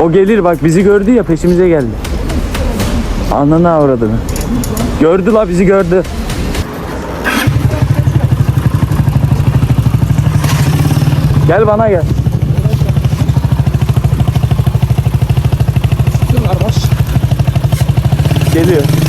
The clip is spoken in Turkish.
O gelir bak, bizi gördü ya, peşimize geldi. Ananı avradını. Gördü la, bizi gördü. Gel bana gel. Geliyor.